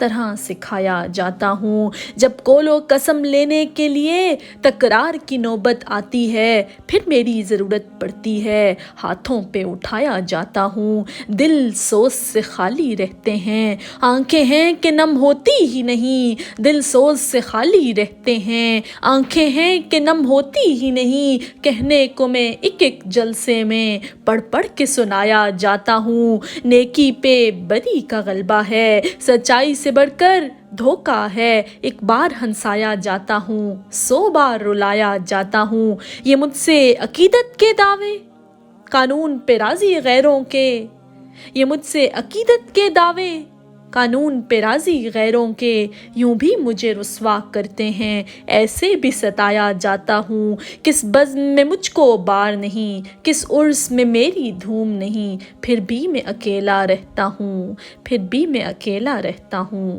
طرح سکھایا جاتا ہوں۔ جب قول و قسم لینے کے لیے تکرار کی نوبت آتی ہے، پھر میری ضرورت پڑتی ہے، ہاتھوں پہ اٹھایا جاتا ہوں۔ دل سوز سے خالی رہتے ہیں، آنکھیں ہیں کہ نم ہوتی ہی نہیں، دل سوز سے خالی رہتے ہیں، آنکھیں ہیں کہ نم ہوتی ہی نہیں، کہنے کو میں ایک ایک جلسے میں پڑھ پڑھ کے سنایا جاتا ہوں۔ نیکی پہ بدی کا غلبہ ہے، سچائی سے بڑھ کر دھوکا ہے، ایک بار ہنسایا جاتا ہوں، 100 بار رلایا جاتا ہوں۔ یہ مجھ سے عقیدت کے دعوے قانون پہ راضی غیروں کے، یہ مجھ سے عقیدت کے دعوے قانون پہ راضی غیروں کے، یوں بھی مجھے رسوا کرتے ہیں، ایسے بھی ستایا جاتا ہوں۔ کس بزم میں مجھ کو بار نہیں، کس عرس میں میری دھوم نہیں، پھر بھی میں اکیلا رہتا ہوں، پھر بھی میں اکیلا رہتا ہوں۔